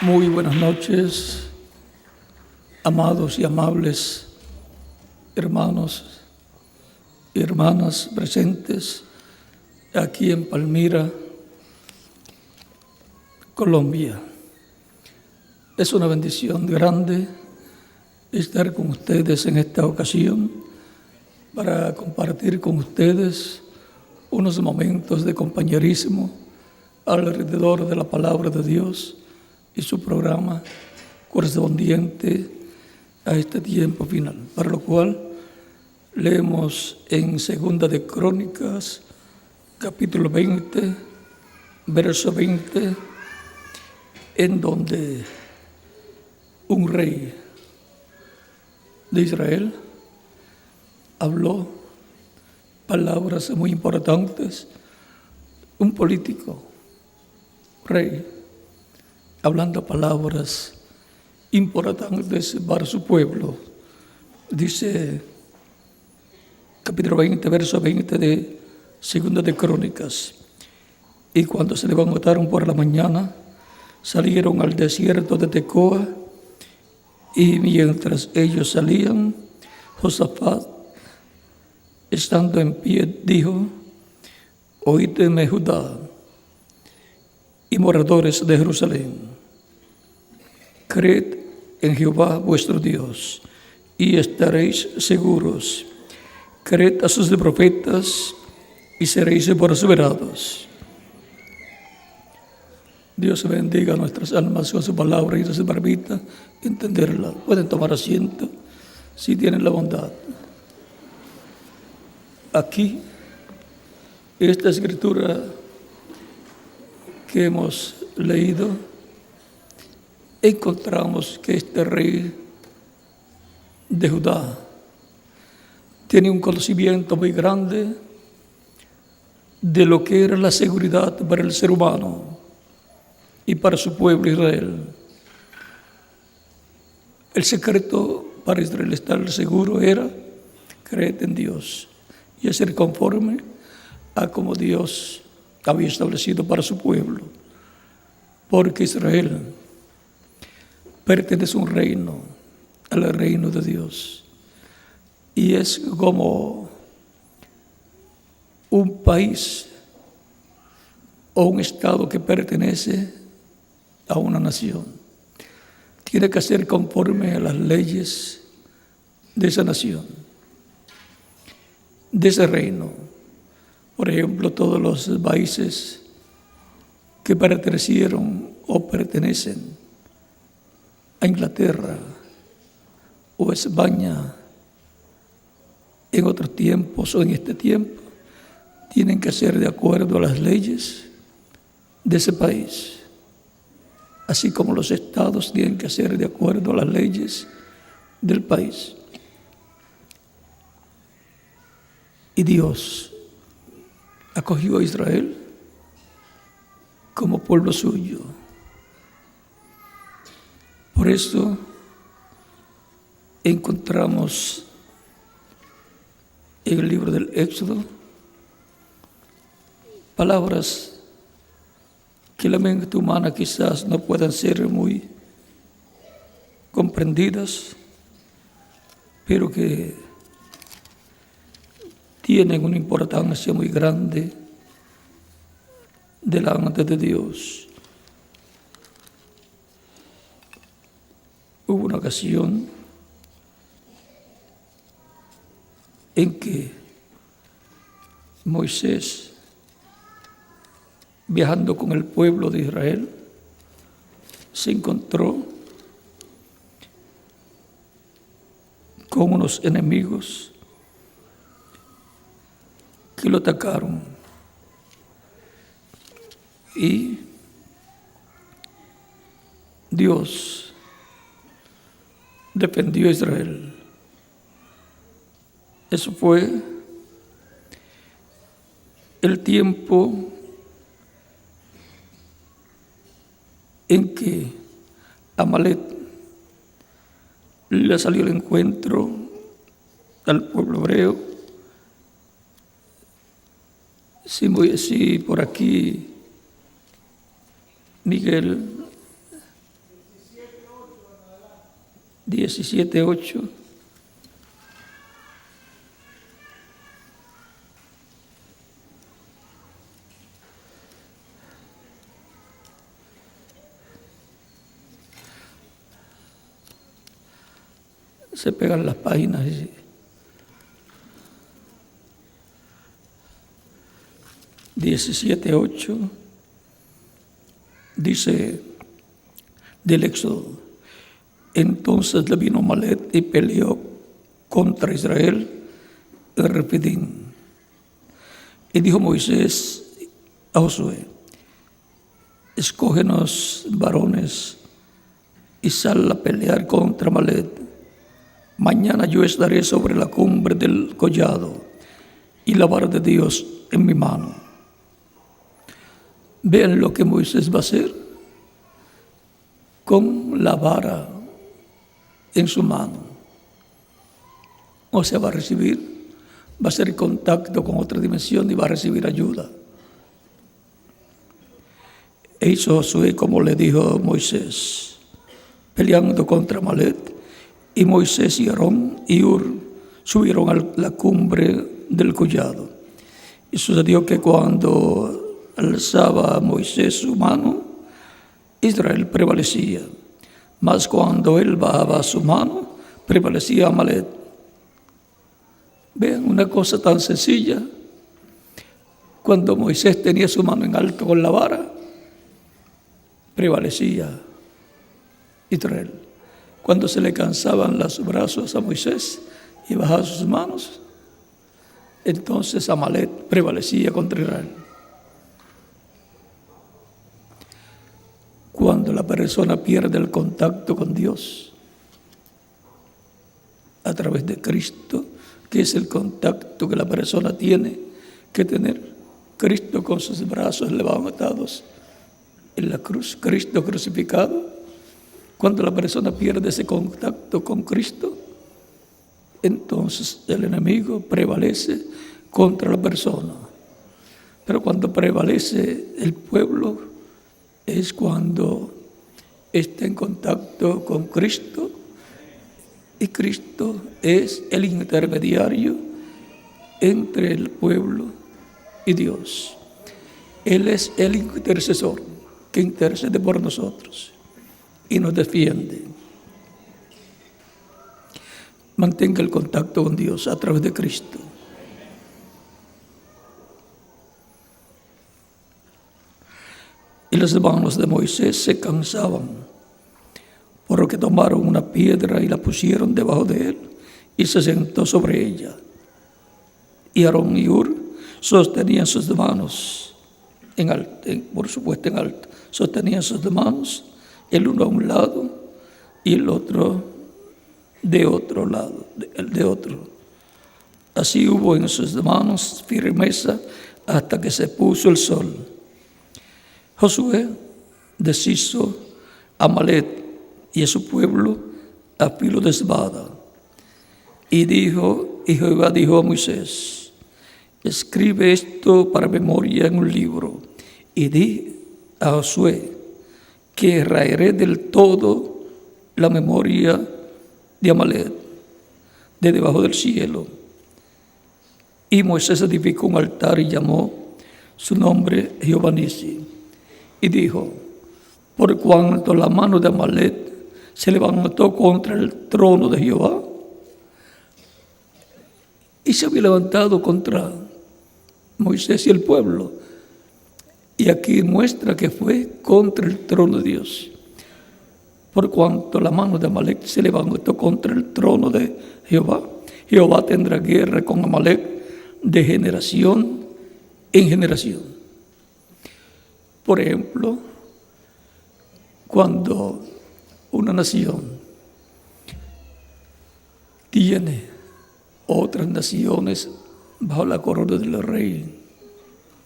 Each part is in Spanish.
Muy buenas noches, amados y amables hermanos y hermanas presentes aquí en Palmira, Colombia. Es una bendición grande estar con ustedes en esta ocasión para compartir con ustedes unos momentos de compañerismo alrededor de la palabra de Dios y su programa correspondiente a este tiempo final, para lo cual leemos en Segunda de Crónicas, capítulo 20, verso 20, en donde un rey de Israel habló palabras muy importantes, un político, rey, hablando palabras importantes para su pueblo. Dice capítulo 20, verso 20 de Segunda de Crónicas: y cuando se levantaron por la mañana, salieron al desierto de Tecoa, y mientras ellos salían, Josafat, estando en pie, dijo: oídme, Judá y moradores de Jerusalén, creed en Jehová vuestro Dios y estaréis seguros. Creed a sus profetas y seréis prosperados. Dios bendiga nuestras almas con su palabra y nos permita entenderla. Pueden tomar asiento si tienen la bondad. Aquí, esta escritura que hemos leído, encontramos que este rey de Judá tiene un conocimiento muy grande de lo que era la seguridad para el ser humano y para su pueblo Israel. El secreto para Israel estar seguro era creer en Dios y hacer conforme a como Dios había establecido para su pueblo, porque Israel pertenece a un reino, al reino de Dios, y es como un país o un estado que pertenece a una nación. Tiene que ser conforme a las leyes de esa nación, de ese reino. Por ejemplo, todos los países que pertenecieron o pertenecen a Inglaterra o España en otros tiempos o en este tiempo, tienen que ser de acuerdo a las leyes de ese país, así como los estados tienen que ser de acuerdo a las leyes del país. Y Dios acogió a Israel como pueblo suyo. Por eso encontramos en el libro del Éxodo palabras que la mente humana quizás no puedan ser muy comprendidas, pero que tienen una importancia muy grande delante de Dios. Hubo una ocasión en que Moisés, viajando con el pueblo de Israel, se encontró con unos enemigos que lo atacaron, y Dios defendió a Israel. Eso fue el tiempo en que Amalek le salió al encuentro al pueblo hebreo. Si por aquí Miguel 17:8. Se pegan las páginas. 17:8 dice del Éxodo: entonces le vino Amalek y peleó contra Israel en Refidim. Y dijo Moisés a Josué: escógenos varones y sal a pelear contra Amalek. Mañana yo estaré sobre la cumbre del collado y la vara de Dios en mi mano. Vean lo que Moisés va a hacer con la vara en su mano. O sea, va a hacer contacto con otra dimensión y va a recibir ayuda. E hizo Josué como le dijo Moisés, peleando contra Amalek. Y Moisés y Aarón y Hur subieron a la cumbre del collado. Y sucedió que cuando alzaba Moisés su mano, Israel prevalecía. Mas cuando él bajaba su mano, prevalecía Amalek. Vean una cosa tan sencilla. Cuando Moisés tenía su mano en alto con la vara, prevalecía Israel. Cuando se le cansaban los brazos a Moisés y bajaba sus manos, entonces Amalek prevalecía contra Israel. Cuando la persona pierde el contacto con Dios a través de Cristo, que es el contacto que la persona tiene que tener, Cristo con sus brazos levantados en la cruz, Cristo crucificado. Cuando la persona pierde ese contacto con Cristo, entonces el enemigo prevalece contra la persona. Pero cuando prevalece el pueblo es cuando está en contacto con Cristo, y Cristo es el intermediario entre el pueblo y Dios. Él es el intercesor que intercede por nosotros y nos defiende. Mantenga el contacto con Dios a través de Cristo. Y los hermanos de Moisés se cansaban, por lo que tomaron una piedra y la pusieron debajo de él, y se sentó sobre ella. Y Aarón y Hur sostenían sus manos en alto, por supuesto en alto, sostenían sus manos, el uno a un lado y el otro de otro lado, el de otro. Así hubo en sus manos firmeza hasta que se puso el sol. Josué deshizo a Amalek y a su pueblo a filo de espada. Y Jehová dijo a Moisés: escribe esto para memoria en un libro, y di a Josué que raeré del todo la memoria de Amalek de debajo del cielo. Y Moisés edificó un altar y llamó su nombre Jehová Nisi. Y dijo: por cuanto la mano de Amalek se levantó contra el trono de Jehová, y se había levantado contra Moisés y el pueblo. Y aquí muestra que fue contra el trono de Dios. Por cuanto la mano de Amalek se levantó contra el trono de Jehová, Jehová tendrá guerra con Amalek de generación en generación. Por ejemplo, cuando una nación tiene otras naciones bajo la corona del rey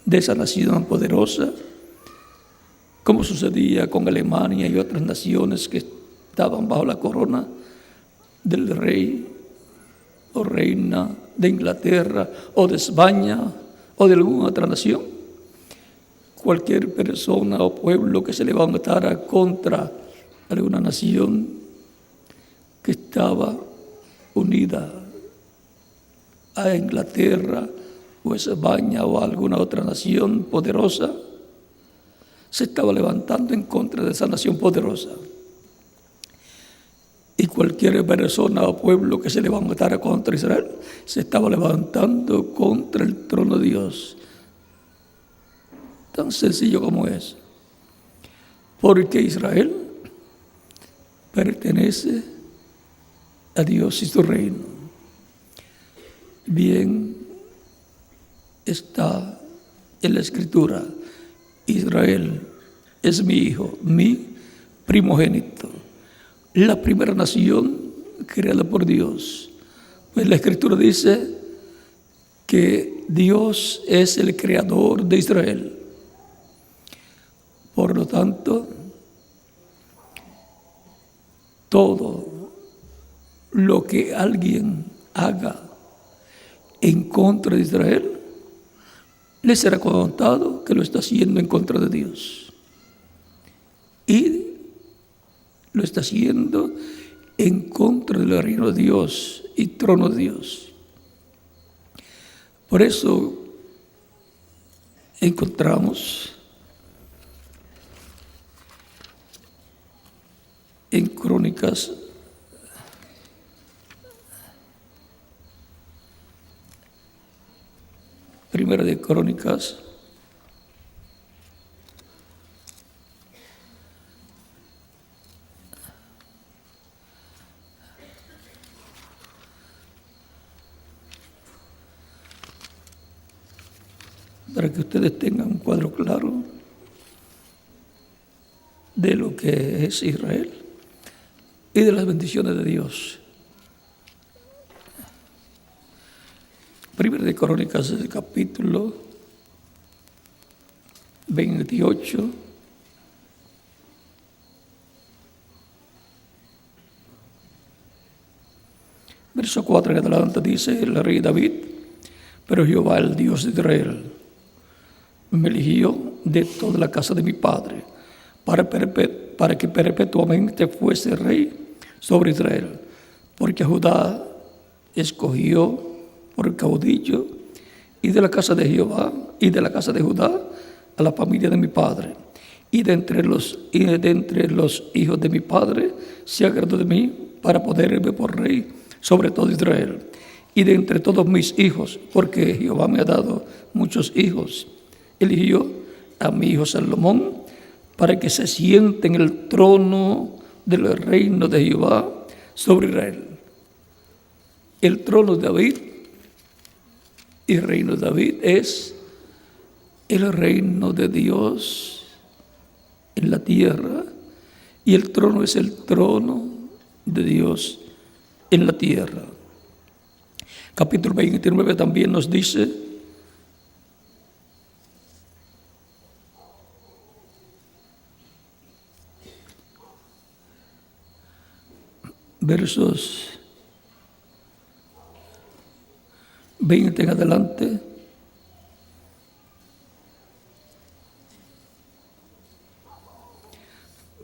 de esa nación poderosa, como sucedía con Alemania y otras naciones que estaban bajo la corona del rey o reina de Inglaterra o de España o de alguna otra nación. Cualquier persona o pueblo que se levantara contra alguna nación que estaba unida a Inglaterra o a España o a alguna otra nación poderosa, se estaba levantando en contra de esa nación poderosa. Y cualquier persona o pueblo que se levantara contra Israel, se estaba levantando contra el trono de Dios. Tan sencillo como es. Porque Israel pertenece a Dios y su reino. Bien está en la Escritura: Israel es mi hijo, mi primogénito, la primera nación creada por Dios. Pues la Escritura dice que Dios es el creador de Israel. Por lo tanto, todo lo que alguien haga en contra de Israel, le será contado que lo está haciendo en contra de Dios. Y lo está haciendo en contra del reino de Dios y trono de Dios. Por eso encontramos en Crónicas, Primera de Crónicas, para que ustedes tengan un cuadro claro de lo que es Israel y de las bendiciones de Dios. Primera de Crónicas, el capítulo 28, verso 4 en adelante, dice el rey David: pero Jehová, el Dios de Israel, me eligió de toda la casa de mi padre para que perpetuamente fuese rey sobre Israel, porque a Judá escogió por caudillo, y de la casa de Jehová y de la casa de Judá a la familia de mi padre, y de entre los hijos de mi padre se agradó de mí para ponerme por rey sobre todo Israel, y de entre todos mis hijos, porque Jehová me ha dado muchos hijos, eligió a mi hijo Salomón para que se siente en el trono del reino de Jehová sobre Israel. El trono de David y el reino de David es el reino de Dios en la tierra, y el trono es el trono de Dios en la tierra. Capítulo 29 también nos dice: versos 20 en adelante,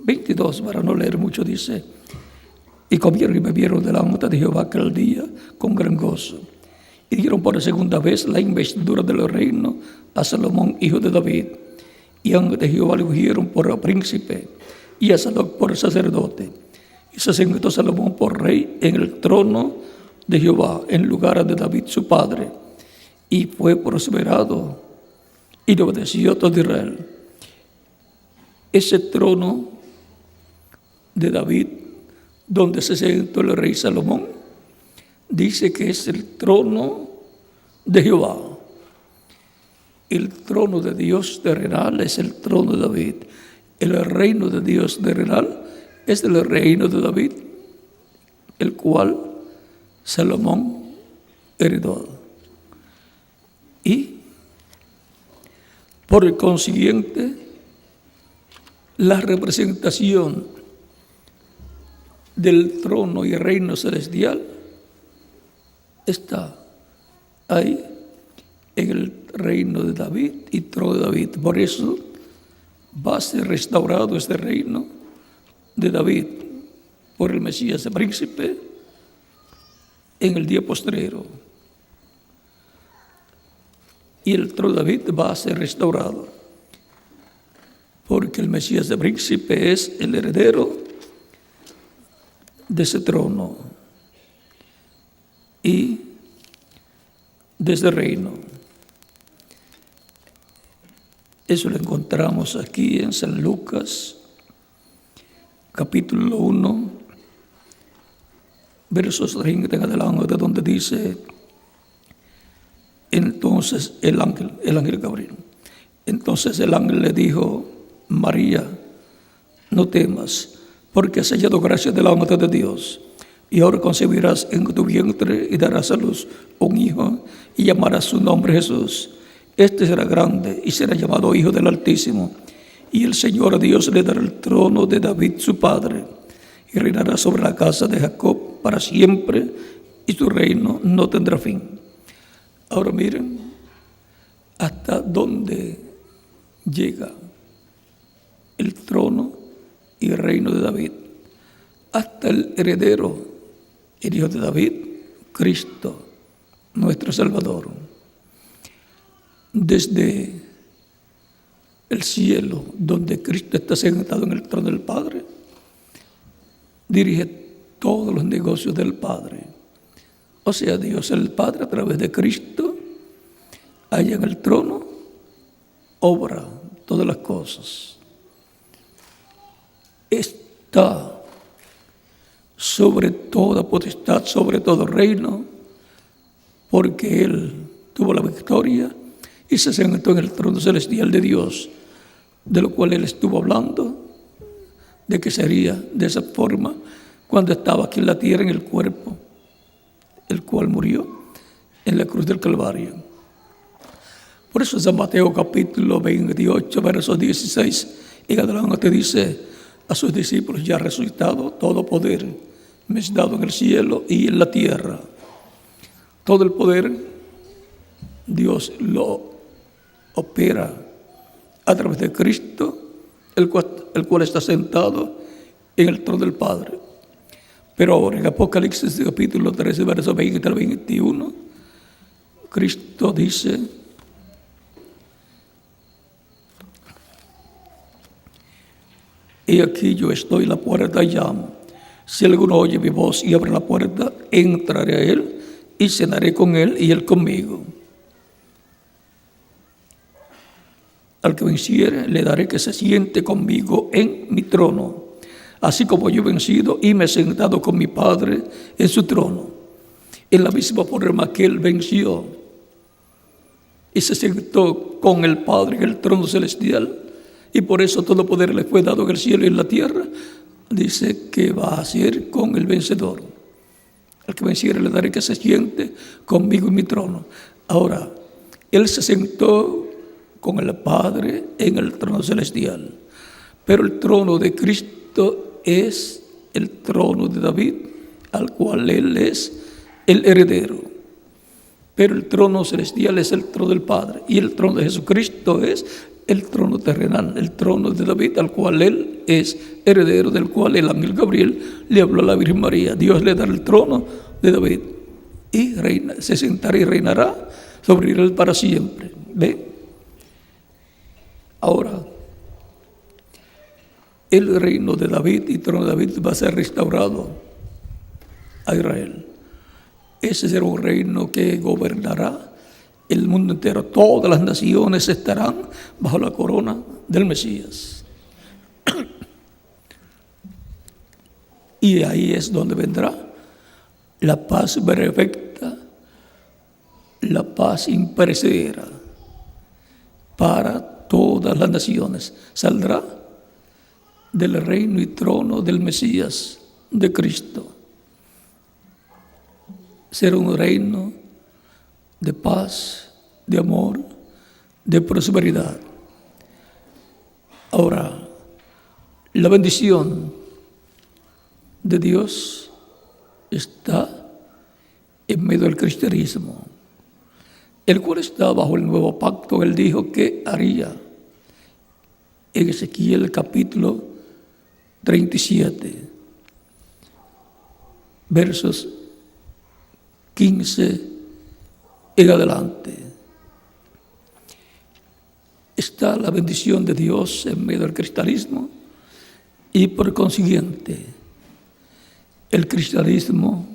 ...22, para no leer mucho, dice: y comieron y bebieron delante de Jehová aquel día con gran gozo, y dieron por segunda vez la investidura del reino a Salomón, hijo de David, y ante Jehová le ungieron por príncipe, y a Sadoc por sacerdote, y se sentó Salomón por rey en el trono de Jehová, en lugar de David su padre, y fue prosperado, y le obedeció todo Israel. Ese trono de David, donde se sentó el rey Salomón, dice que es el trono de Jehová. El trono de Dios terrenal es el trono de David. El reino de Dios terrenal es el reino de David, el cual Salomón heredó. Y por el consiguiente, la representación del trono y reino celestial está ahí en el reino de David y trono de David. Por eso va a ser restaurado este reino de David por el Mesías, el príncipe, en el día postrero. Y el trono de David va a ser restaurado porque el Mesías, el príncipe, es el heredero de ese trono y de ese reino. Eso lo encontramos aquí en San Lucas, capítulo 1, versos 30 en adelante, donde dice: entonces el ángel Gabriel. Entonces el ángel le dijo: María, no temas, porque has hallado gracia delante de Dios, y ahora concebirás en tu vientre y darás a luz un hijo, y llamarás su nombre Jesús. Este será grande y será llamado Hijo del Altísimo, y el Señor Dios le dará el trono de David su padre, y reinará sobre la casa de Jacob para siempre, y su reino no tendrá fin. Ahora miren hasta dónde llega el trono y el reino de David. Hasta el heredero, el Hijo de David, Cristo, nuestro Salvador. Desde el cielo, donde Cristo está sentado en el trono del Padre, dirige todos los negocios del Padre. O sea, Dios el Padre, a través de Cristo, allá en el trono, obra todas las cosas. Está sobre toda potestad, sobre todo reino, porque Él tuvo la victoria y se sentó en el trono celestial de Dios, de lo cual Él estuvo hablando, de que sería de esa forma cuando estaba aquí en la tierra, en el cuerpo, el cual murió en la cruz del Calvario. Por eso San Mateo capítulo 28, versos 16 en adelante dice a sus discípulos: ya ha resucitado, todo poder me es dado en el cielo y en la tierra. Todo el poder Dios lo opera a través de Cristo, el cual está sentado en el trono del Padre. Pero ahora en Apocalipsis capítulo 13, verso 20 al 21, Cristo dice: he aquí yo estoy en la puerta y llamo. Si alguno oye mi voz y abre la puerta, entraré a él y cenaré con él y él conmigo. Al que venciere, le daré que se siente conmigo en mi trono, así como yo he vencido y me he sentado con mi Padre en su trono. En la misma forma que Él venció y se sentó con el Padre en el trono celestial, y por eso todo poder le fue dado en el cielo y en la tierra, dice que va a hacer con el vencedor. Al que venciere le daré que se siente conmigo en mi trono. Ahora, Él se sentó con el Padre en el trono celestial, pero el trono de Cristo es el trono de David, al cual Él es el heredero. Pero el trono celestial es el trono del Padre, y el trono de Jesucristo es el trono terrenal, el trono de David, al cual Él es heredero, del cual el ángel Gabriel le habló a la Virgen María. Dios le dará el trono de David y se sentará y reinará sobre él para siempre. ¿Ve? Ahora, el reino de David y trono de David va a ser restaurado a Israel. Ese será un reino que gobernará el mundo entero. Todas las naciones estarán bajo la corona del Mesías. Y ahí es donde vendrá la paz perfecta, la paz imperecedera para todas las naciones. Saldrá del reino y trono del Mesías, de Cristo. Será un reino de paz, de amor, de prosperidad. Ahora, La bendición de Dios está en medio del cristianismo, el cual está bajo el nuevo pacto. Él dijo que haría en Ezequiel capítulo 37, versos 15 en adelante. Está la bendición de Dios en medio del cristianismo y por consiguiente el cristianismo,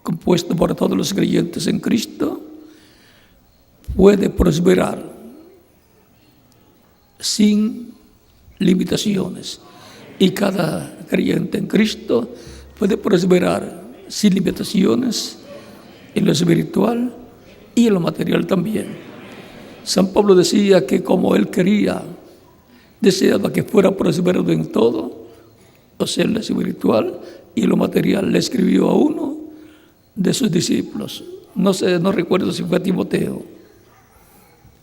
compuesto por todos los creyentes en Cristo, puede prosperar sin limitaciones, y cada creyente en Cristo puede prosperar sin limitaciones en lo espiritual y en lo material también. San Pablo decía que como él deseaba que fuera prosperado en todo, o sea, en lo espiritual y en lo material. Le escribió a uno de sus discípulos, no recuerdo si fue a Timoteo,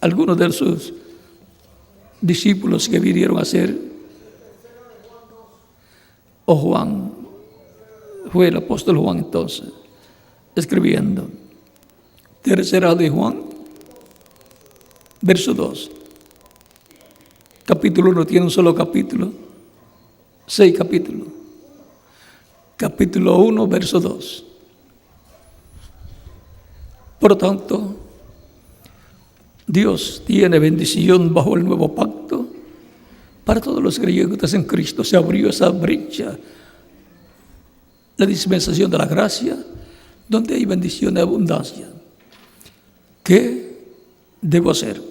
algunos de sus discípulos que vinieron a ser, o Juan, fue el apóstol Juan entonces, escribiendo. Tercera de Juan, verso 2. Capítulo 1 tiene un solo capítulo, 6 capítulos. Capítulo 1, verso 2. Por lo tanto, Dios tiene bendición bajo el nuevo pacto para todos los creyentes en Cristo. Se abrió esa brecha, la dispensación de la gracia, donde hay bendición de abundancia. ¿Qué debo hacer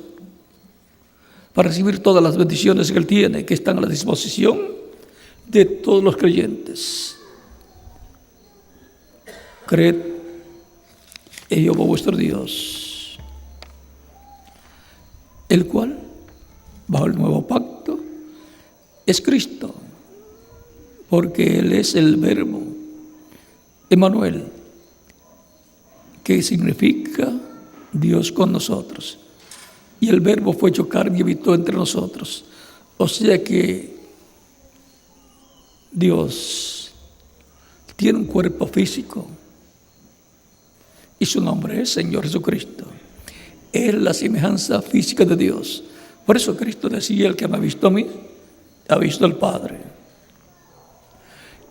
para recibir todas las bendiciones que Él tiene, que están a la disposición de todos los creyentes? Creed en Jehová vuestro Dios, el cual, bajo el nuevo pacto, es Cristo, porque Él es el Verbo, Emmanuel, que significa Dios con nosotros. Y el Verbo fue hecho carne y habitó entre nosotros. O sea que Dios tiene un cuerpo físico y su nombre es Señor Jesucristo. Es la semejanza física de Dios. Por eso Cristo decía: el que me ha visto a mí, ha visto al Padre.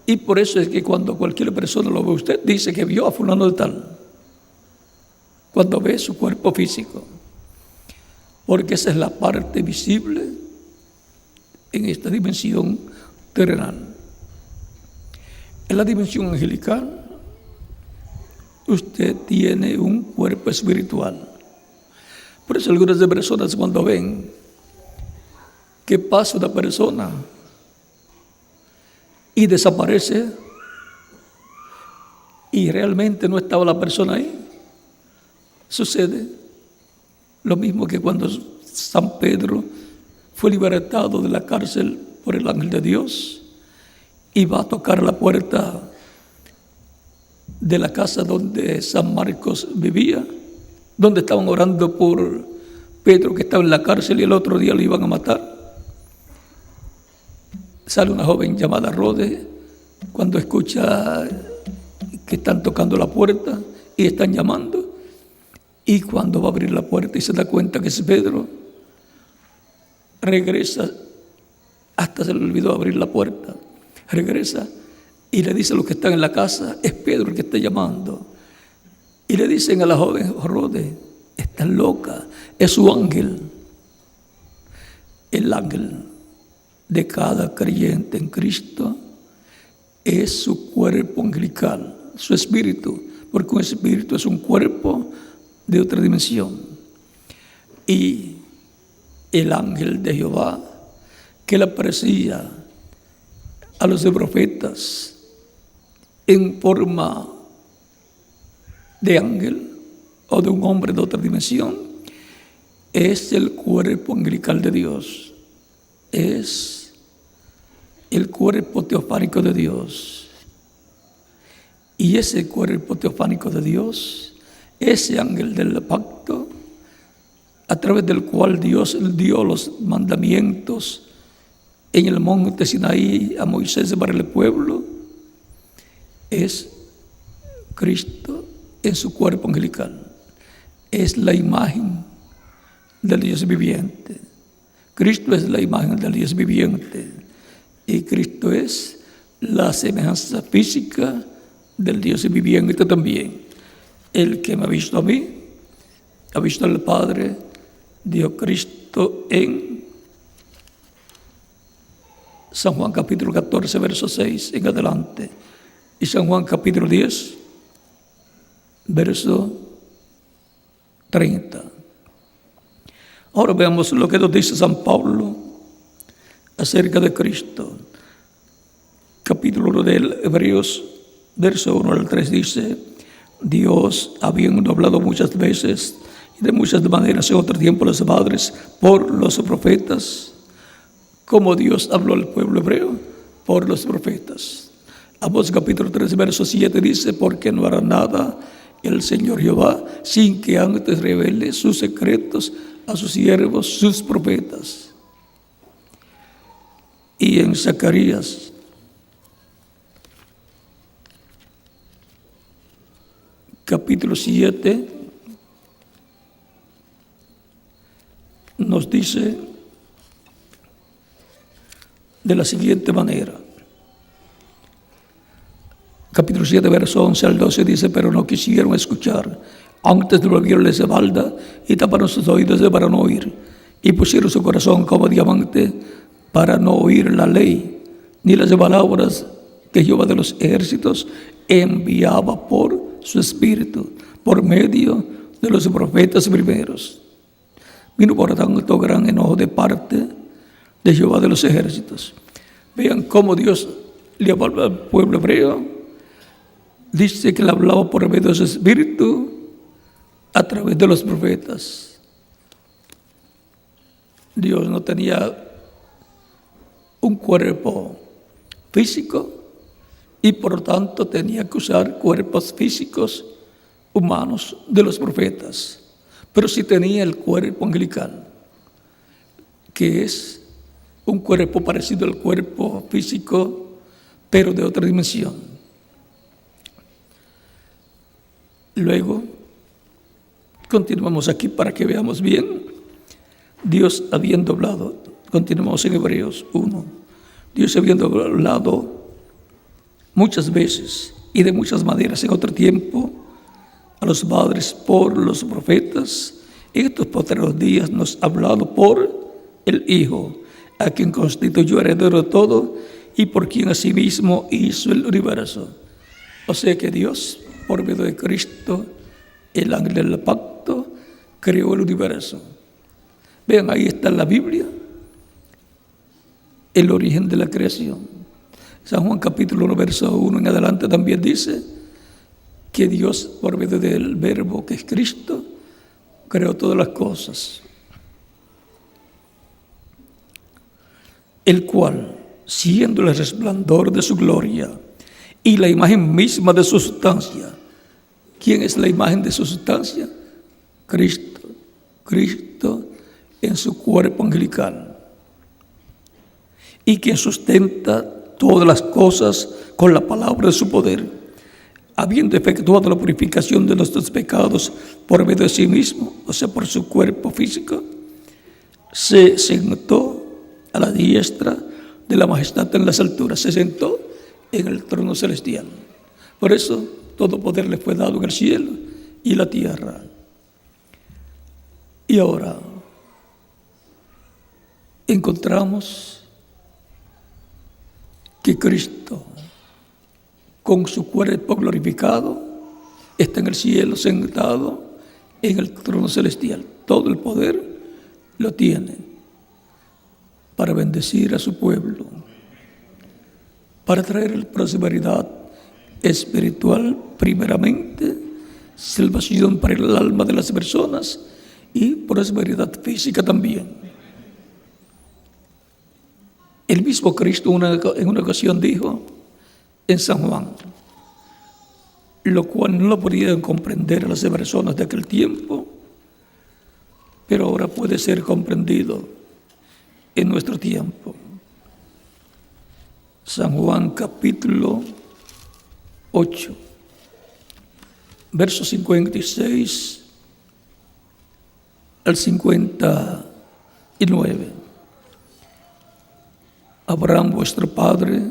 Y por eso es que cuando cualquier persona lo ve, usted dice que vio a fulano de tal, cuando ve su cuerpo físico, porque esa es la parte visible en esta dimensión terrenal. En la dimensión angelical, usted tiene un cuerpo espiritual. Por eso algunas personas, cuando ven que pasa una persona y desaparece y realmente no estaba la persona ahí, sucede lo mismo que cuando San Pedro fue libertado de la cárcel por el ángel de Dios y va a tocar la puerta de la casa donde San Marcos vivía, donde estaban orando por Pedro, que estaba en la cárcel y el otro día lo iban a matar. Sale una joven llamada Rode, cuando escucha que están tocando la puerta y están llamando, y cuando va a abrir la puerta y se da cuenta que es Pedro, regresa, hasta se le olvidó abrir la puerta, regresa y le dice a los que están en la casa: es Pedro el que está llamando. Y le dicen a la joven Rode: está loca, es su ángel. El ángel de cada creyente en Cristo es su cuerpo angelical, su espíritu, porque un espíritu es un cuerpo de otra dimensión. Y el ángel de Jehová, que le aparecía a los profetas en forma de ángel o de un hombre de otra dimensión, es el cuerpo angelical de Dios, es el cuerpo teofánico de Dios. Y ese cuerpo teofánico de Dios, ese ángel del pacto, a través del cual Dios dio los mandamientos en el monte Sinaí a Moisés para el pueblo es Cristo en su cuerpo angelical. Es la imagen del Dios viviente. Cristo es la imagen del Dios viviente. Y Cristo es la semejanza física del Dios viviente también. El que me ha visto a mí, ha visto al Padre, dijo Cristo en San Juan capítulo 14, verso 6 en adelante. Y San Juan capítulo 10, verso 30. Ahora veamos lo que nos dice San Pablo acerca de Cristo. Capítulo 1 de Hebreos, verso 1 al 3 dice: Dios, habiendo hablado muchas veces y de muchas maneras en otro tiempo a los padres por los profetas, como Dios habló al pueblo hebreo por los profetas. Amós capítulo 3, verso 7 dice: porque no hará nada el Señor Jehová sin que antes revele sus secretos a sus siervos, sus profetas. Y en Zacarías capítulo 7 nos dice de la siguiente manera. Capítulo 7, verso 11 al 12 dice: pero no quisieron escuchar, antes volvieron la espalda y taparon sus oídos para no oír, y pusieron su corazón como diamante para no oír la ley, ni las palabras que Jehová de los ejércitos enviaba por su espíritu, por medio de los profetas primeros. Vino por tanto gran enojo de parte de Jehová de los ejércitos. Vean cómo Dios le hablaba al pueblo hebreo. Dice que le hablaba por medio de su espíritu a través de los profetas. Dios no tenía un cuerpo físico y por tanto tenía que usar cuerpos físicos humanos de los profetas, pero sí tenía el cuerpo angelical, que es un cuerpo parecido al cuerpo físico, pero de otra dimensión. Luego, continuamos aquí para que veamos bien. Dios habiendo hablado, continuamos en Hebreos 1. Dios habiendo hablado muchas veces y de muchas maneras en otro tiempo a los padres por los profetas, en estos postreros días nos ha hablado por el Hijo, a quien constituyó heredero de todo y por quien asimismo hizo el universo. O sea que Dios, por medio de Cristo, el ángel del pacto, creó el universo. Vean, ahí está en la Biblia el origen de la creación. San Juan capítulo 1, verso 1 en adelante también dice que Dios, por medio del verbo que es Cristo, creó todas las cosas. El cual, siendo el resplandor de su gloria y la imagen misma de su sustancia. ¿Quién es la imagen de su sustancia? Cristo. Cristo en su cuerpo angelical. Y quien sustenta todas las cosas con la palabra de su poder, habiendo efectuado la purificación de nuestros pecados por medio de sí mismo, o sea, por su cuerpo físico, se sentó a la diestra de la majestad en las alturas, se sentó en el trono celestial. Por eso todo poder le fue dado en el cielo y la tierra. Y ahora encontramos que Cristo, con su cuerpo glorificado, está en el cielo sentado en el trono celestial. Todo el poder lo tiene para bendecir a su pueblo, para traer prosperidad espiritual primeramente, salvación para el alma de las personas y prosperidad física también. El mismo Cristo en una ocasión dijo en San Juan, lo cual no lo podían comprender las personas de aquel tiempo, pero ahora puede ser comprendido en nuestro tiempo. San Juan capítulo 8, versos 56 al 59. Abraham, vuestro padre,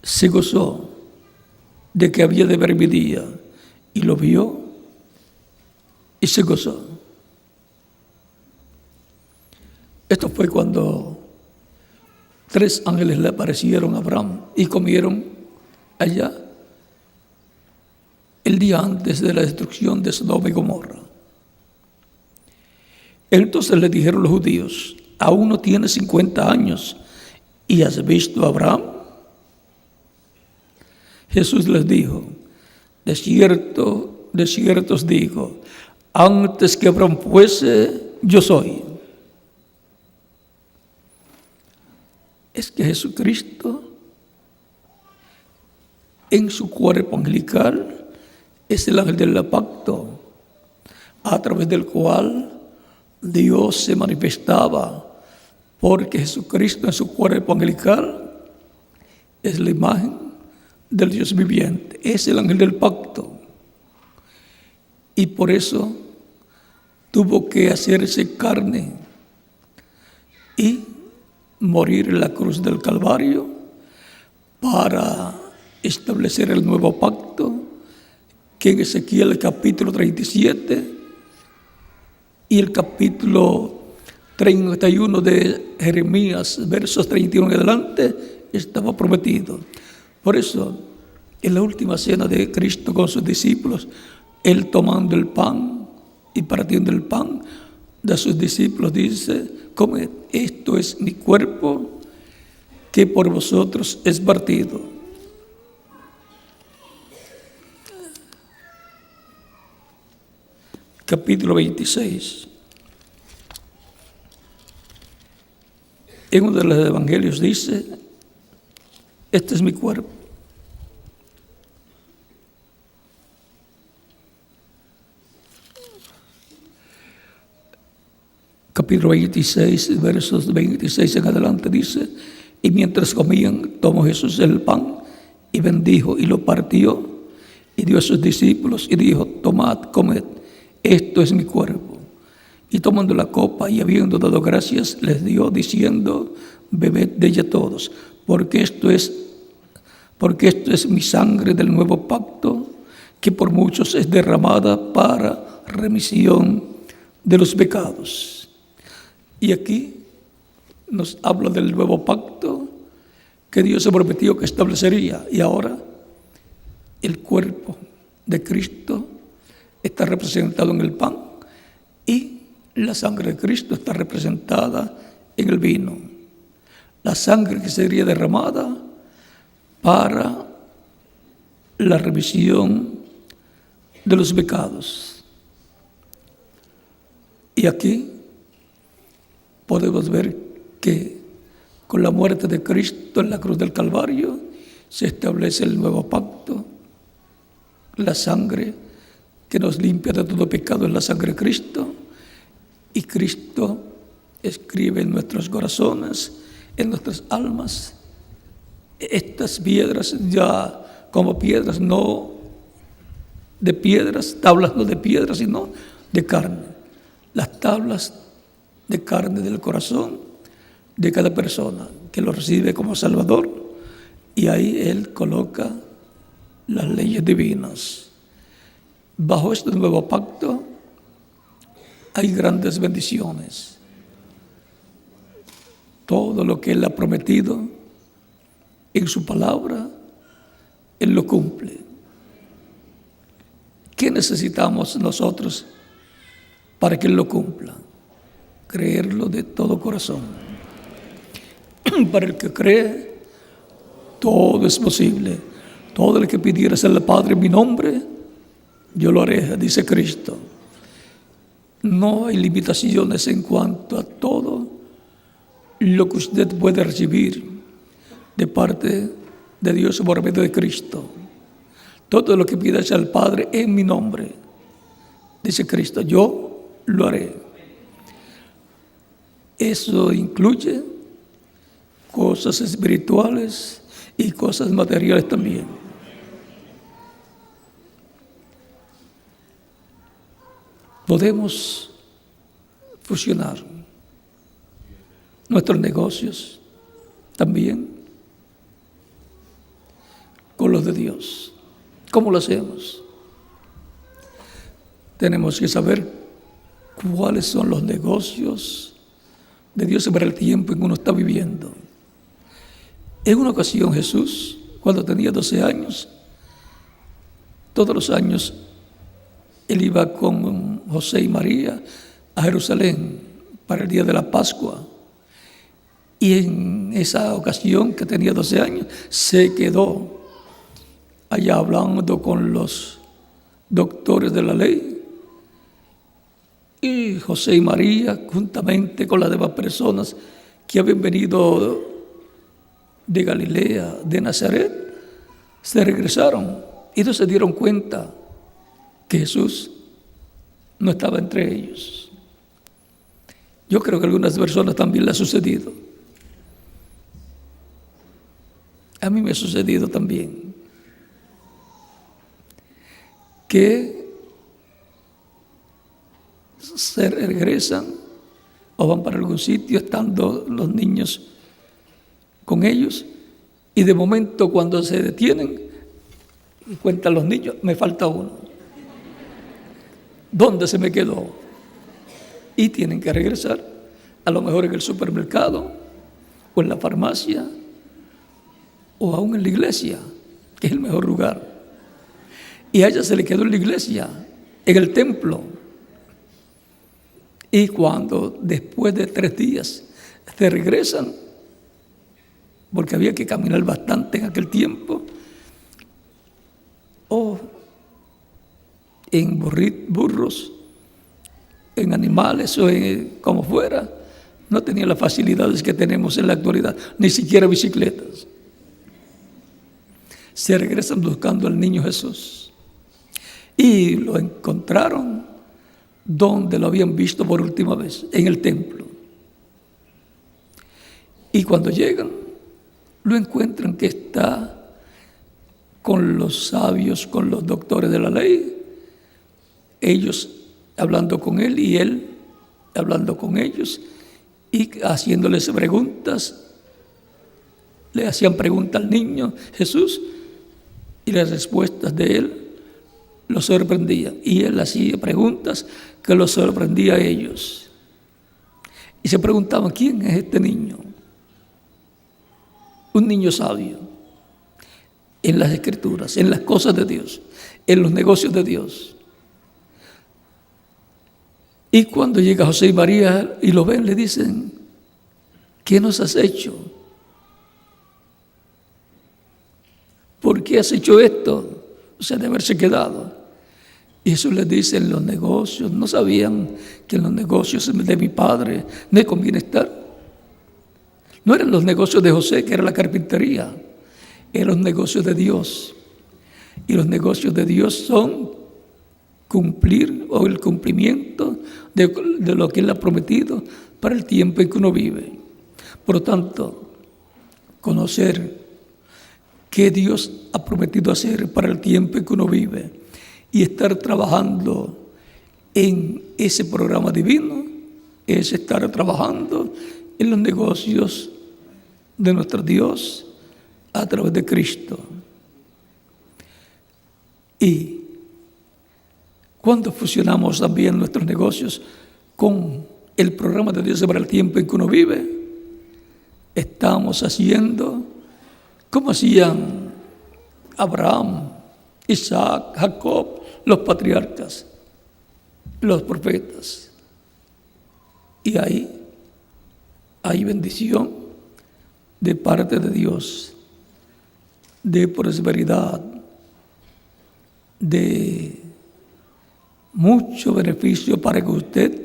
se gozó de que había de ver mi día, y lo vio y se gozó. Esto fue cuando 3 ángeles le aparecieron a Abraham y comieron allá el día antes de la destrucción de Sodoma y Gomorra. Entonces le dijeron los judíos: ¿aún no tienes 50 años y has visto a Abraham? Jesús les dijo: de cierto os digo, antes que Abraham fuese, yo soy. Es que Jesucristo, en su cuerpo angelical, es el ángel del pacto, a través del cual Dios se manifestaba, porque Jesucristo en su cuerpo angelical es la imagen del Dios viviente, es el ángel del pacto. Y por eso tuvo que hacerse carne y morir en la cruz del Calvario para establecer el nuevo pacto, que en Ezequiel capítulo 37 y el capítulo 31 de Jeremías, versos 31 en adelante, estaba prometido. Por eso, en la última cena de Cristo con sus discípulos, Él tomando el pan y partiendo el pan, de sus discípulos dice: comed, esto es mi cuerpo que por vosotros es partido. Capítulo 26. En uno de los evangelios dice: este es mi cuerpo. Capítulo 26, versos 26 en adelante dice: y mientras comían, tomó Jesús el pan y bendijo y lo partió y dio a sus discípulos y dijo: tomad, comed, esto es mi cuerpo. Y tomando la copa y habiendo dado gracias, les dio diciendo: bebed de ella todos, porque esto es mi sangre del nuevo pacto, que por muchos es derramada para remisión de los pecados. Y aquí nos habla del nuevo pacto que Dios se prometió que establecería. Y ahora el cuerpo de Cristo está representado en el pan y la sangre de Cristo está representada en el vino. La sangre que sería derramada para la remisión de los pecados. Y aquí podemos ver que con la muerte de Cristo en la cruz del Calvario se establece el nuevo pacto. La sangre que nos limpia de todo pecado es la sangre de Cristo, y Cristo escribe en nuestros corazones, en nuestras almas, estas piedras ya como piedras, no de piedras, tablas no de piedras, sino de carne. Las tablas de carne del corazón de cada persona que lo recibe como Salvador, y ahí Él coloca las leyes divinas. Bajo este nuevo pacto hay grandes bendiciones. Todo lo que Él ha prometido en su palabra, Él lo cumple. ¿Qué necesitamos nosotros para que Él lo cumpla? Creerlo de todo corazón. Para el que cree, todo es posible. Todo el que pidiera ser el Padre en mi nombre, yo lo haré, dice Cristo. No hay limitaciones en cuanto a todo lo que usted puede recibir de parte de Dios por medio de Cristo. Todo lo que pida sea el Padre en mi nombre, dice Cristo, yo lo haré. Eso incluye cosas espirituales y cosas materiales también. Podemos fusionar nuestros negocios también con los de Dios. ¿Cómo lo hacemos? Tenemos que saber cuáles son los negocios de Dios para el tiempo en que uno está viviendo. En una ocasión Jesús, cuando tenía 12 años, todos los años él iba con José y María a Jerusalén para el día de la Pascua. Y en esa ocasión, que tenía 12 años, se quedó allá hablando con los doctores de la ley. Y José y María, juntamente con las demás personas que habían venido de Galilea, de Nazaret, se regresaron y no se dieron cuenta que Jesús no estaba entre ellos. Yo creo que a algunas personas también le ha sucedido. A mí me ha sucedido también que se regresan o van para algún sitio estando los niños con ellos, y de momento cuando se detienen y cuentan los niños, me falta uno. ¿Dónde se me quedó? Y tienen que regresar, a lo mejor en el supermercado o en la farmacia o aún en la iglesia, que es el mejor lugar. Y a ella se le quedó en la iglesia, en el templo. Y cuando después de 3 días se regresan, porque había que caminar bastante en aquel tiempo, o en burros, en animales o en como fuera, no tenían las facilidades que tenemos en la actualidad, ni siquiera bicicletas. Se regresan buscando al niño Jesús y lo encontraron donde lo habían visto por última vez, en el templo. Y cuando llegan, lo encuentran que está con los sabios, con los doctores de la ley, ellos hablando con él y él hablando con ellos y haciéndoles preguntas. Le hacían preguntas al niño Jesús y las respuestas de él lo sorprendían, y él hacía preguntas que los sorprendía a ellos. Y se preguntaban, ¿quién es este niño? Un niño sabio en las Escrituras, en las cosas de Dios, en los negocios de Dios. Y cuando llega José y María y lo ven, le dicen, ¿qué nos has hecho? ¿Por qué has hecho esto? O sea, de haberse quedado. Y Jesús les dice, en los negocios, ¿no sabían que en los negocios de mi padre me conviene estar? No eran los negocios de José, que era la carpintería, eran los negocios de Dios. Y los negocios de Dios son cumplir o el cumplimiento de lo que Él ha prometido para el tiempo en que uno vive. Por lo tanto, conocer qué Dios ha prometido hacer para el tiempo en que uno vive y estar trabajando en ese programa divino es estar trabajando en los negocios de nuestro Dios a través de Cristo. Y cuando fusionamos también nuestros negocios con el programa de Dios para el tiempo en que uno vive, estamos haciendo como hacían Abraham, Isaac, Jacob, los patriarcas, los profetas. Y ahí hay bendición de parte de Dios, de prosperidad, de mucho beneficio para que usted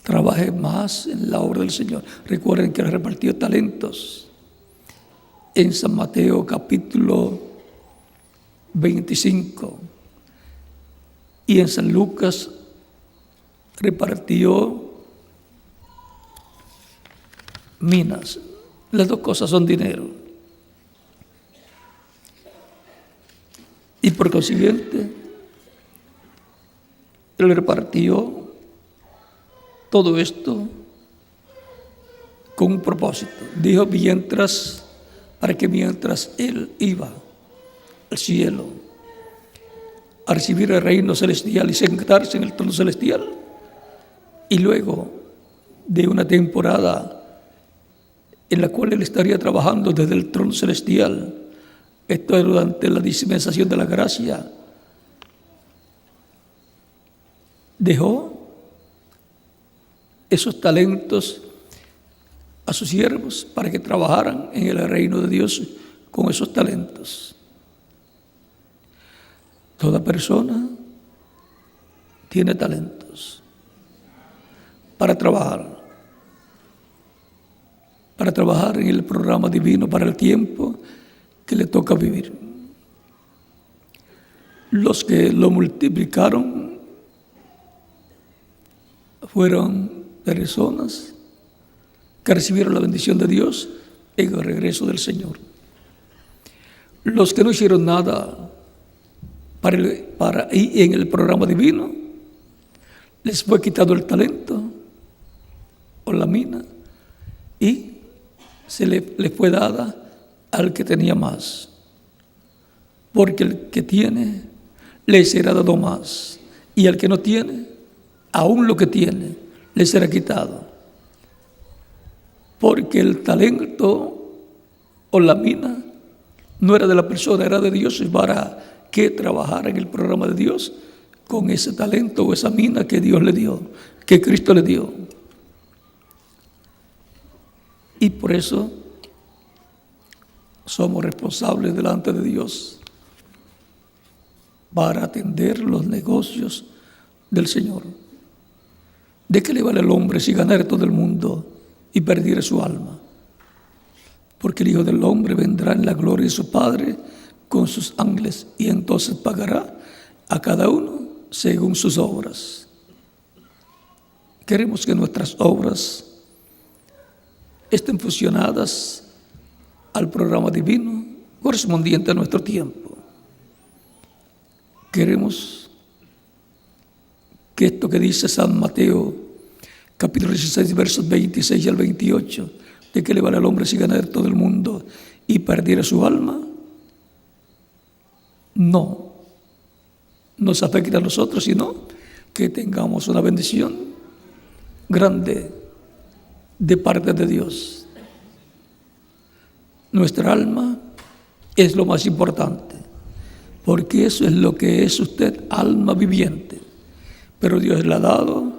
trabaje más en la obra del Señor. Recuerden que Él repartió talentos en San Mateo capítulo 25, y en San Lucas repartió minas. Las dos cosas son dinero. Y por consiguiente, él repartió todo esto con un propósito. Dijo para que mientras él iba al cielo a recibir el reino celestial y sentarse en el trono celestial, y luego de una temporada en la cual él estaría trabajando desde el trono celestial, esto es durante la dispensación de la gracia, dejó esos talentos a sus siervos para que trabajaran en el reino de Dios con esos talentos. Toda persona tiene talentos para trabajar en el programa divino para el tiempo que le toca vivir. Los que lo multiplicaron fueron personas que recibieron la bendición de Dios en el regreso del Señor. Los que no hicieron nada para ir en el programa divino, les fue quitado el talento o la mina y se le fue dada al que tenía más, porque el que tiene le será dado más, y al que no tiene, aún lo que tiene le será quitado, porque el talento o la mina no era de la persona, era de Dios, y para que trabajara en el programa de Dios con ese talento o esa mina que Dios le dio, que Cristo le dio. Y por eso somos responsables delante de Dios para atender los negocios del Señor. ¿De qué le vale al hombre si ganara todo el mundo y perdiera su alma? Porque el Hijo del Hombre vendrá en la gloria de su Padre con sus ángeles y entonces pagará a cada uno según sus obras. Queremos que nuestras obras estén fusionadas al programa divino correspondiente a nuestro tiempo. Queremos que esto que dice San Mateo, capítulo 16, versos 26 al 28, ¿de qué le vale al hombre si ganara todo el mundo y perdiera su alma? No nos afecta a nosotros, sino que tengamos una bendición grande de parte de Dios. Nuestra alma es lo más importante, porque eso es lo que es usted, alma viviente. Pero Dios le ha dado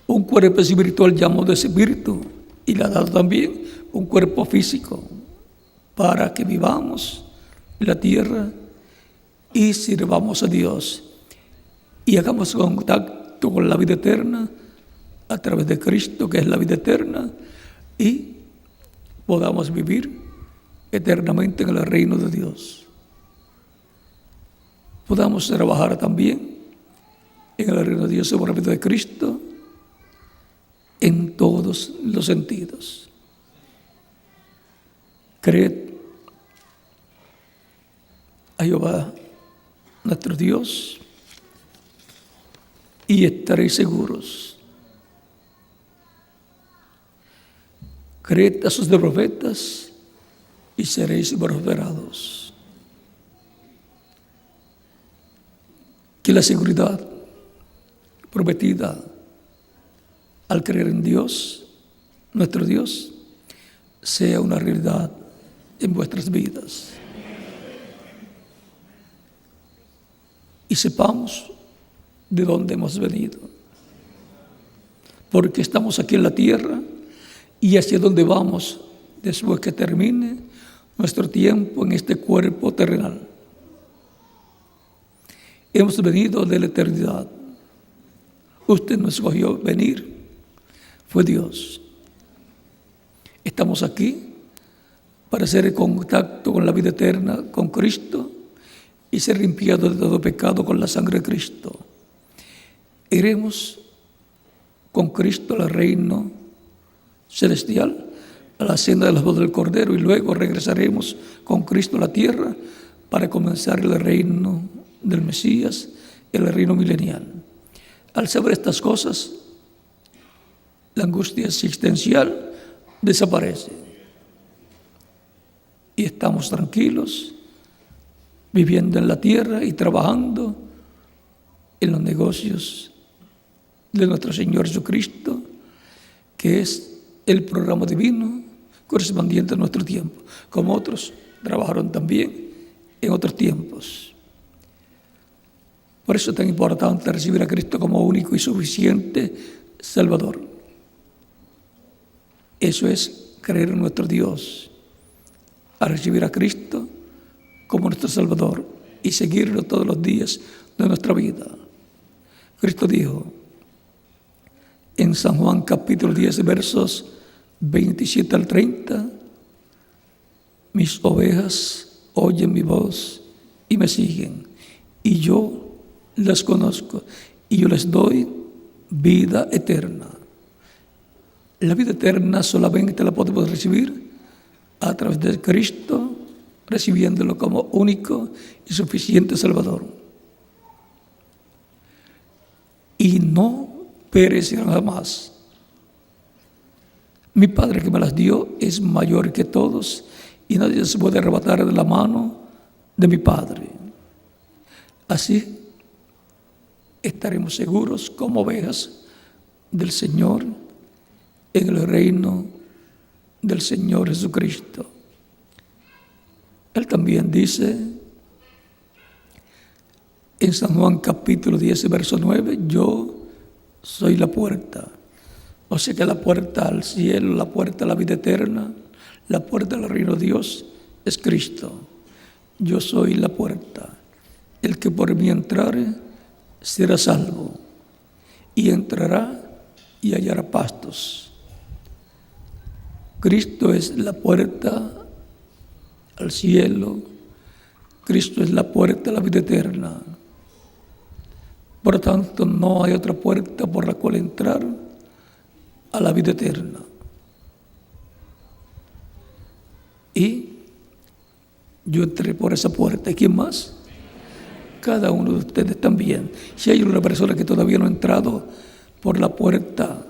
un cuerpo espiritual llamado espíritu, y le ha dado también un cuerpo físico para que vivamos en la tierra y sirvamos a Dios y hagamos contacto con la vida eterna a través de Cristo, que es la vida eterna, y podamos vivir eternamente en el reino de Dios. Podamos trabajar también en el reino de Dios por la vida de Cristo en todos los sentidos. Creed a Jehová nuestro Dios y estaréis seguros. Creed a sus profetas y seréis prosperados. Que la seguridad prometida al creer en Dios, nuestro Dios, sea una realidad en vuestras vidas. Y sepamos de dónde hemos venido, porque estamos aquí en la tierra y hacia dónde vamos después que termine nuestro tiempo en este cuerpo terrenal. Hemos venido de la eternidad. Usted no escogió venir, fue Dios. Estamos aquí para hacer contacto con la vida eterna, con Cristo, y ser limpiados de todo pecado con la sangre de Cristo. Iremos con Cristo al reino celestial a la cena de las bodas del Cordero y luego regresaremos con Cristo a la tierra para comenzar el reino del Mesías, el reino milenial. Al saber estas cosas, la angustia existencial desaparece y estamos tranquilos, viviendo en la tierra y trabajando en los negocios de nuestro Señor Jesucristo, que es el programa divino correspondiente a nuestro tiempo, como otros trabajaron también en otros tiempos. Por eso es tan importante recibir a Cristo como único y suficiente Salvador. Eso es creer en nuestro Dios, a recibir a Cristo como nuestro Salvador y seguirlo todos los días de nuestra vida. Cristo dijo en San Juan capítulo 10, versos 27 al 30, mis ovejas oyen mi voz y me siguen, y yo las conozco, y yo les doy vida eterna. La vida eterna solamente la podemos recibir a través de Cristo, recibiéndolo como único y suficiente Salvador. Y no perecerán jamás. Mi Padre que me las dio es mayor que todos y nadie se puede arrebatar de la mano de mi Padre. Así estaremos seguros como ovejas del Señor en el reino del Señor Jesucristo. Él también dice en San Juan capítulo 10, verso 9, yo soy la puerta. O sea que la puerta al cielo, la puerta a la vida eterna, la puerta al reino de Dios es Cristo. Yo soy la puerta. El que por mí entrare será salvo y entrará y hallará pastos. Cristo es la puerta al cielo. Cristo es la puerta a la vida eterna. Por tanto, no hay otra puerta por la cual entrar a la vida eterna. Y yo entré por esa puerta. ¿Y quién más? Cada uno de ustedes también. Si hay una persona que todavía no ha entrado por la puerta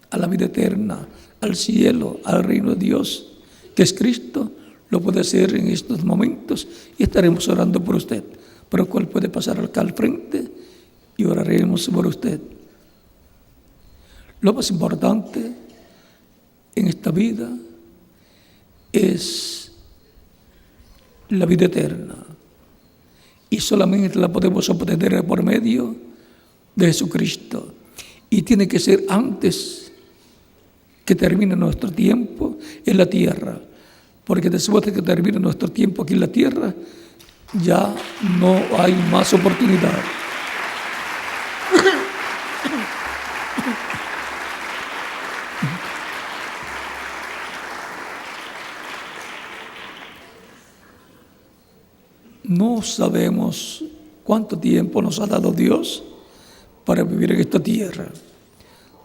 a la vida eterna, al cielo, al reino de Dios, que es Cristo, lo puede hacer en estos momentos y estaremos orando por usted. Pero el cual puede pasar acá al frente y oraremos por usted. Lo más importante en esta vida es la vida eterna. Y solamente la podemos obtener por medio de Jesucristo. Y tiene que ser antes que termine nuestro tiempo en la tierra. Porque después de que termine nuestro tiempo aquí en la tierra, ya no hay más oportunidad. No sabemos cuánto tiempo nos ha dado Dios para vivir en esta tierra,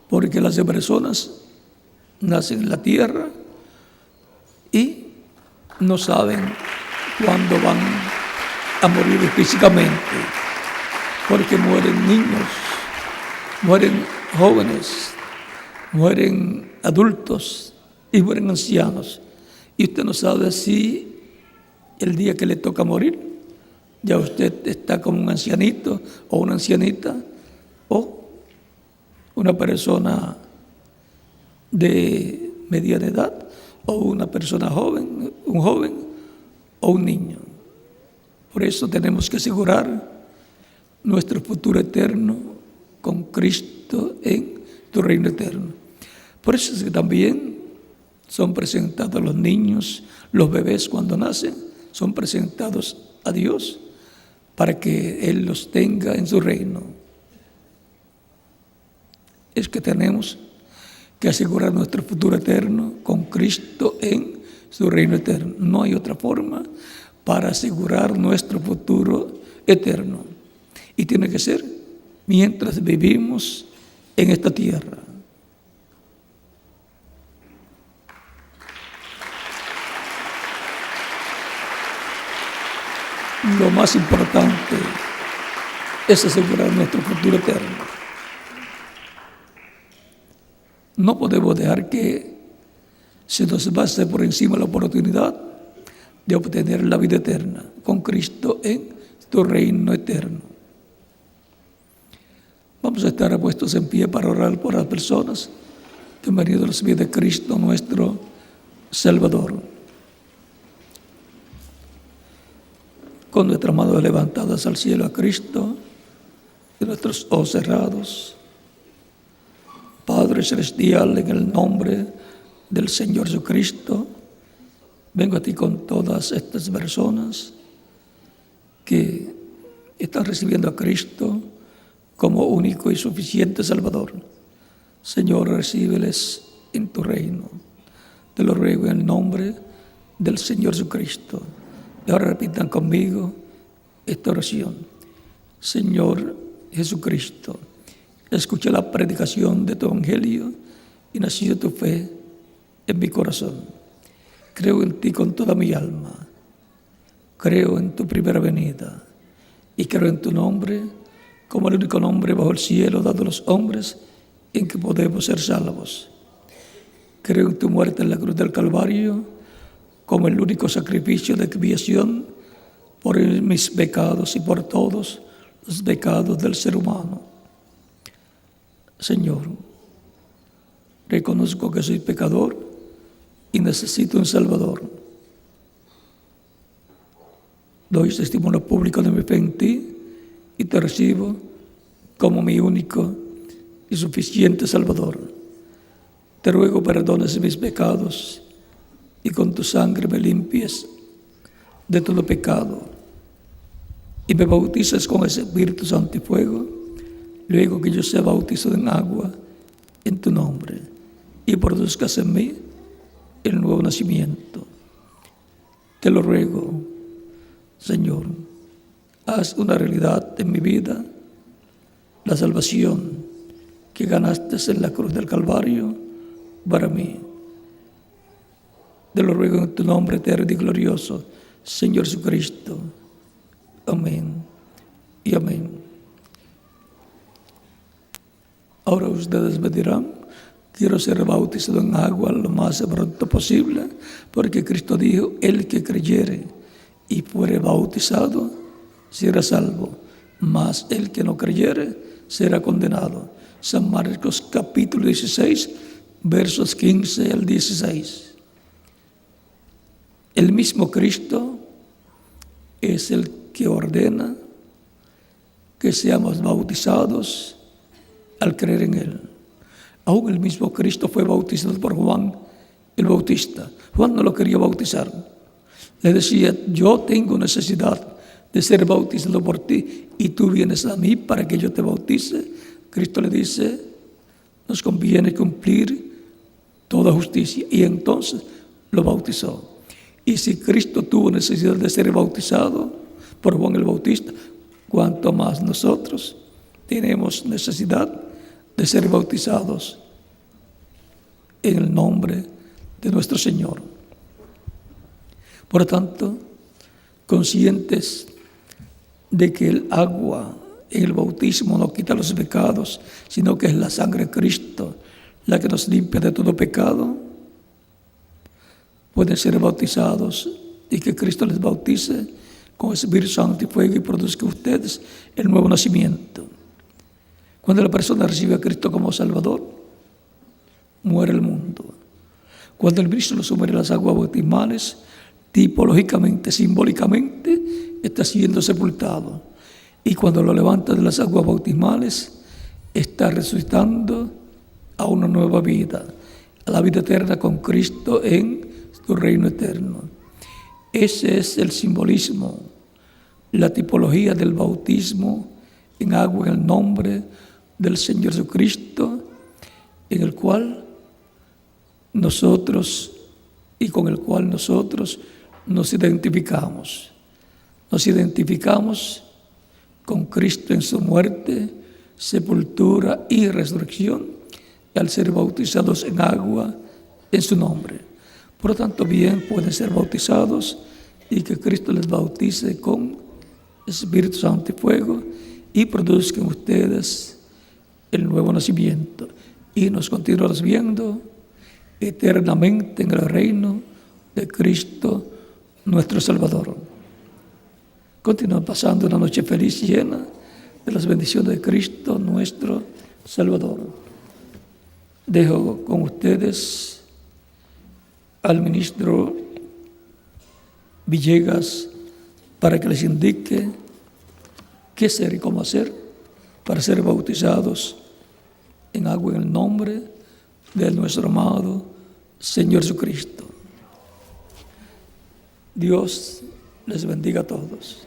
porque las personas nacen en la tierra y no saben cuándo van a morir físicamente, porque mueren niños, mueren jóvenes, mueren adultos y mueren ancianos. Y usted no sabe si el día que le toca morir, ya usted está como un ancianito o una ancianita o una persona de mediana edad o una persona joven, un joven o un niño. Por eso tenemos que asegurar nuestro futuro eterno con Cristo en tu reino eterno. Por eso es que también son presentados los niños, los bebés cuando nacen, son presentados a Dios para que Él los tenga en su reino. Es que tenemos que asegurar nuestro futuro eterno con Cristo en su reino eterno. No hay otra forma para asegurar nuestro futuro eterno. Y tiene que ser mientras vivimos en esta tierra. lo más importante es asegurar nuestro futuro eterno. No podemos dejar que se nos pase por encima la oportunidad de obtener la vida eterna con Cristo en tu reino eterno. Vamos a estar puestos en pie para orar por las personas que han venido a recibir de Cristo nuestro Salvador. Con nuestras manos levantadas al cielo a Cristo y nuestros ojos cerrados. Padre Celestial, en el nombre del Señor Jesucristo, vengo a ti con todas estas personas que están recibiendo a Cristo como único y suficiente Salvador. Señor, recíbeles en tu reino. Te lo ruego en el nombre del Señor Jesucristo. Y ahora repitan conmigo esta oración. Señor Jesucristo, escucha la predicación de tu evangelio y nació tu fe en mi corazón. Creo en ti con toda mi alma. Creo en tu primera venida y creo en tu nombre como el único nombre bajo el cielo dado a los hombres en que podemos ser salvos. Creo en tu muerte en la cruz del Calvario como el único sacrificio de expiación por mis pecados y por todos los pecados del ser humano. Señor, reconozco que soy pecador y necesito un Salvador. Doy testimonio público de mi fe en ti y te recibo como mi único y suficiente Salvador. Te ruego perdones mis pecados y con tu sangre me limpies de todo pecado y me bautices con ese Espíritu Santo y fuego, luego que yo sea bautizado en agua en tu nombre y produzcas en mí el nuevo nacimiento. Te lo ruego, Señor, haz una realidad en mi vida la salvación que ganaste en la cruz del Calvario para mí. Te lo ruego en tu nombre eterno y glorioso, Señor Jesucristo. Amén y amén. Ahora ustedes me dirán, quiero ser bautizado en agua lo más pronto posible, porque Cristo dijo, el que creyere y fuere bautizado será salvo, mas el que no creyere será condenado. San Marcos capítulo 16, versos 15 al 16. El mismo Cristo es el que ordena que seamos bautizados al creer en Él. Aún el mismo Cristo fue bautizado por Juan el Bautista. Juan no lo quería bautizar. Le decía, yo tengo necesidad de ser bautizado por ti y tú vienes a mí para que yo te bautice. Cristo le dice, nos conviene cumplir toda justicia. Y entonces lo bautizó. Y si Cristo tuvo necesidad de ser bautizado por Juan el Bautista, cuanto más nosotros tenemos necesidad de ser bautizados en el nombre de nuestro Señor. Por lo tanto, conscientes de que el agua en el bautismo no quita los pecados, sino que es la sangre de Cristo la que nos limpia de todo pecado, pueden ser bautizados y que Cristo les bautice con Espíritu Santo y fuego y produzca ustedes el nuevo nacimiento. Cuando la persona recibe a Cristo como Salvador, muere el mundo. Cuando el Cristo lo sumerge en las aguas bautismales, tipológicamente, simbólicamente, está siendo sepultado. Y cuando lo levanta de las aguas bautismales, está resucitando a una nueva vida, a la vida eterna con Cristo en su reino eterno. Ese es el simbolismo, la tipología del bautismo en agua en el nombre del Señor Jesucristo, en el cual nosotros y con el cual nosotros nos identificamos. Nos identificamos con Cristo en su muerte, sepultura y resurrección, y al ser bautizados en agua en su nombre. Por lo tanto, bien pueden ser bautizados y que Cristo les bautice con Espíritu Santo y fuego, y produzcan ustedes el nuevo nacimiento y nos continúen viendo eternamente en el reino de Cristo nuestro Salvador. Continúen pasando una noche feliz llena de las bendiciones de Cristo nuestro Salvador. Dejo con ustedes al ministro Villegas para que les indique qué hacer y cómo hacer para ser bautizados en agua en el nombre de nuestro amado Señor Jesucristo. Dios les bendiga a todos.